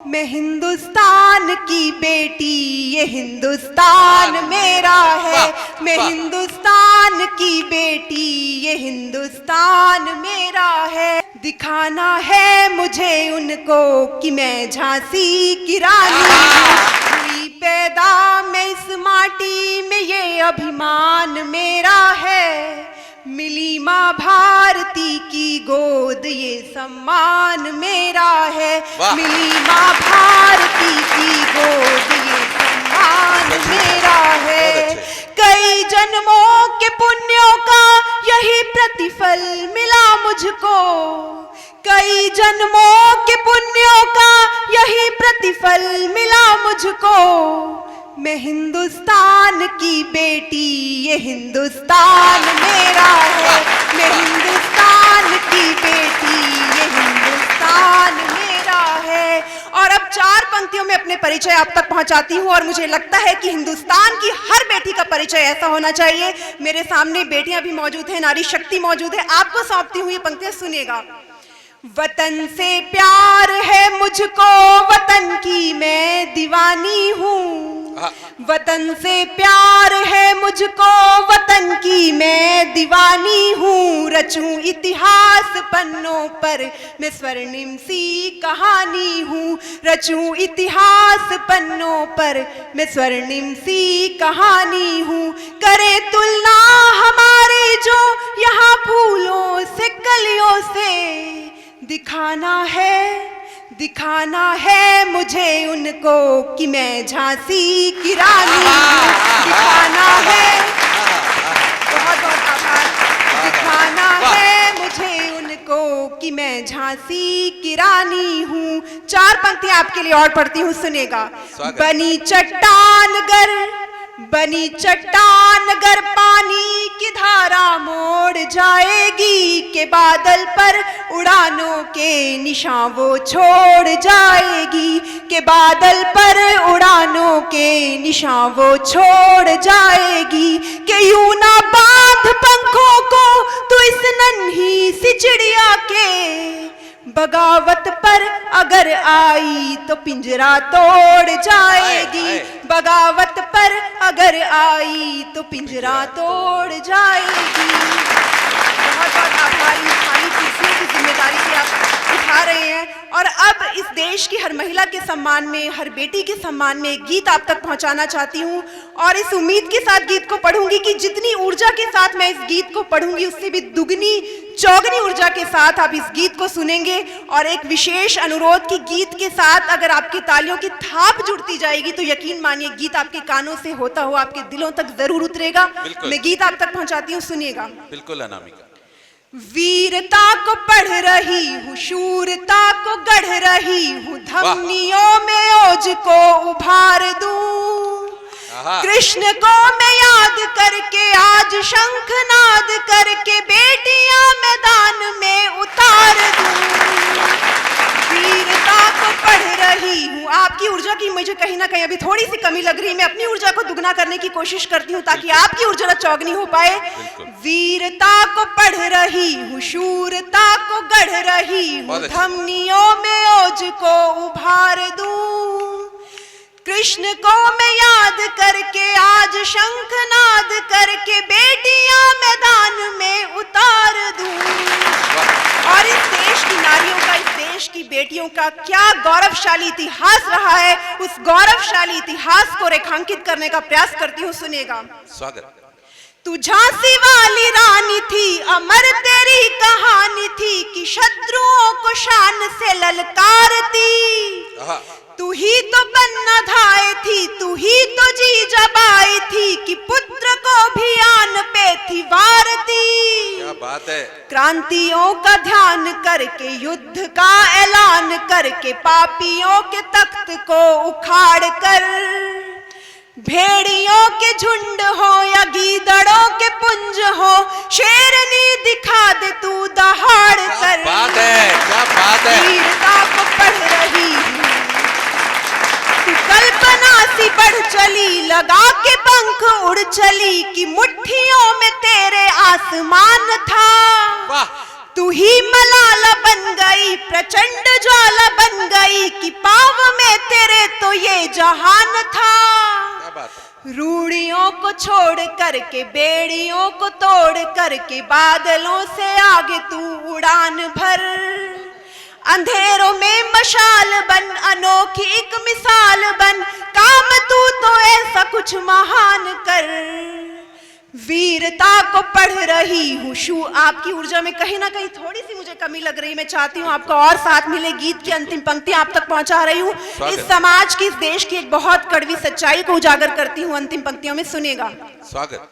मैं हिंदुस्तान की बेटी, ये हिंदुस्तान मेरा है। मैं हिंदुस्तान की बेटी, ये हिंदुस्तान मेरा है। दिखाना है मुझे उनको कि मैं झांसी की रानी हुई पैदा, मैं इस माटी में, ये अभिमान मेरा है। मिली माँ भारती की गोद, ये सम्मान मेरा है। मिली माँ भारती की गोद, ये सम्मान मेरा है। कई जन्मों के पुण्यों का यही प्रतिफल मिला मुझको। कई जन्मों के पुण्यों का यही प्रतिफल मिला मुझको। मैं हिंदुस्तान की बेटी, ये हिंदुस्तान मेरा है। मैं हिंदुस्तान की बेटी, ये हिंदुस्तान मेरा है। और अब 4 पंक्तियों में अपने परिचय आप तक पहुंचाती हूं और मुझे लगता है कि हिंदुस्तान की हर बेटी का परिचय ऐसा होना चाहिए। मेरे सामने बेटियां भी मौजूद हैं, नारी शक्ति मौजूद है। आपको सौंपती हूं ये पंक्तियां, सुनिएगा। वतन से प्यार है मुझको, वतन की मैं दीवानी हूँ। वतन से प्यार है मुझको, वतन की मैं दीवानी हूँ। रचूं इतिहास पन्नों पर, मैं स्वर्णिम सी कहानी हूँ। रचूं इतिहास पन्नों पर, मैं स्वर्णिम सी कहानी हूँ। करे तुलना हमारी जो यहाँ फूलों से कलियों से, दिखाना है मुझे उनको कि मैं झांसी की रानी हूँ। दिखाना है, बहुत बहुत आभार। दिखाना है मुझे उनको कि मैं झांसी की रानी हूँ। 4 पंक्तियां आपके लिए और पढ़ती हूँ, सुनेगा। बनी चट्टान गर पानी की धारा मोड़ जाएगी, के बादल पर उड़ानों के निशान वो छोड़ जाएगी। के बादल पर उड़ानों के निशान वो छोड़ जाएगी। के यूं ना बांध पंखों को तू इस नन्ही सी चिड़िया के, बगावत पर अगर आई तो पिंजरा तोड़ जाएगी। बगावत पर अगर आई तो पिंजरा तोड़ जाएगी। बहुत बहुत आभारी। खाली कुर्सियों की जिम्मेदारी भी आप उठा रहे हैं। और अब इस देश की हर महिला के सम्मान में, हर बेटी के सम्मान में एक गीत आप तक पहुंचाना चाहती हूं। और इस उम्मीद के साथ गीत को पढ़ूंगी कि जितनी ऊर्जा के साथ मैं इस गीत को पढ़ूंगी, उससे भी दुगनी चौगनी ऊर्जा के साथ आप इस गीत को सुनेंगे। और एक विशेष अनुरोध कि गीत के साथ अगर आपकी तालियों की थाप जुड़ती जाएगी तो यकीन मानिए गीत आपके कानों से होता हुआ आपके दिलों तक जरूर उतरेगा। मैं गीत आप तक पहुंचाती हूँ, सुनिएगा। बिल्कुल अनामिका। वीरता को पढ़ रही हूँ, शूरता को गढ़ रही हूँ, धमनियों में ओज को उभार दूं। कृष्ण को मैं याद करके, आज शंखनाद करके, बेटियां मैदान में उतार दूं। वीरता को पढ़ रही हूँ। आपकी ऊर्जा की मुझे कहीं ना कहीं अभी थोड़ी सी कमी लग रही है। मैं अपनी ऊर्जा को दुगना करने की कोशिश करती हूँ ताकि आपकी ऊर्जा चौगनी हो पाए। वीरता को पढ़ रही हूँ, शूरता को गढ़ रही हूँ, धमनियों में ओज को उभार दूं। कृष्ण को मैं याद करके, आज शंखनाद करके, बेटियां मैदान में उतार दूं। और इस देश की नारियों का, इस देश की बेटियों का क्या गौरवशाली इतिहास रहा है, उस गौरवशाली इतिहास को रेखांकित करने का प्रयास करती हूँ, सुनेगा। स्वागत। तू झांसी वाली रानी थी, अमर तेरी कहानी थी, कि शत्रुओं को शान से ललकारती। तू ही तो बन्ना धाए थी, तू ही तो जी जबाई थी, कि पुत्र को भी आन पे थी वारती। क्या बात है। क्रांतियों का ध्यान करके, युद्ध का ऐलान करके, पापियों के तख्त को उखाड़ कर, भेड़ियों के झुंड हो या गीदड़ों के पुंज हो, शेरनी दिखा दे तू दहाड़ कर। क्या बात है, क्या बात है। वीरता को पढ़ रही हूँ, तू कल्पना सी बढ़ चली, लगा के पंख उड़ चली, कि मुट्ठियों में तेरे आसमान था। तू ही मलाला बन गई, प्रचंड ज्वाला बन गई कि पाव में तेरे तो ये जहान था। क्या बात है। रूढ़ियों को छोड़ करके, बेड़ियों को तोड़ करके, बादलों से आगे तू उड़ान भर। अंधेरों में मशाल बन, अनोखी एक मिसाल बन, काम तू तो ऐसा कुछ महान कर। वीरता को पढ़ रही हूँ आपकी ऊर्जा में कहीं ना कहीं थोड़ी सी मुझे कमी लग रही है। मैं चाहती हूँ आपका और साथ मिले। गीत की अंतिम पंक्ति आप तक पहुंचा रही हूँ। इस समाज की, इस देश की एक बहुत कड़वी सच्चाई को उजागर करती हूँ अंतिम पंक्तियों में। सुनेगा। स्वागत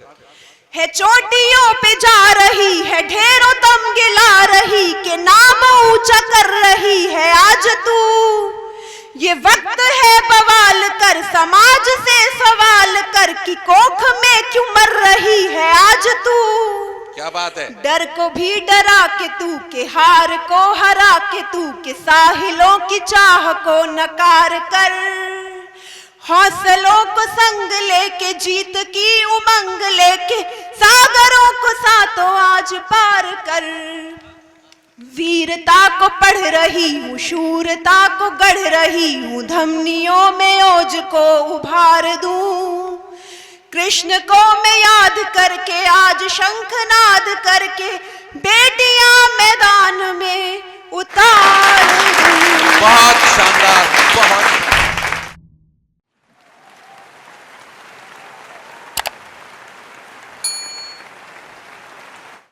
है चोटियों पे जा रही है, ढेरों तमगे ला रही के नाम ऊंचा कर रही है आज तू। ये वक्त है बवाल कर, समाज से सवाल कर कि कोख में क्यों मर रही है आज तू। क्या बात है। डर को भी डरा के तू, के हार को हरा के तू, के साहिलों की चाह को नकार कर। हौसलों को संग लेके, जीत की उमंग लेके, सागरों को साथों आज पार कर। वीरता को पढ़ रही हूँ, शूरता को गढ़ रही हूँ, धमनियों में ओज को उभार दूं। कृष्ण को मैं याद करके, आज शंखनाद करके, बेटियां मैदान में उतार दूं। बहुत शानदार, बहुत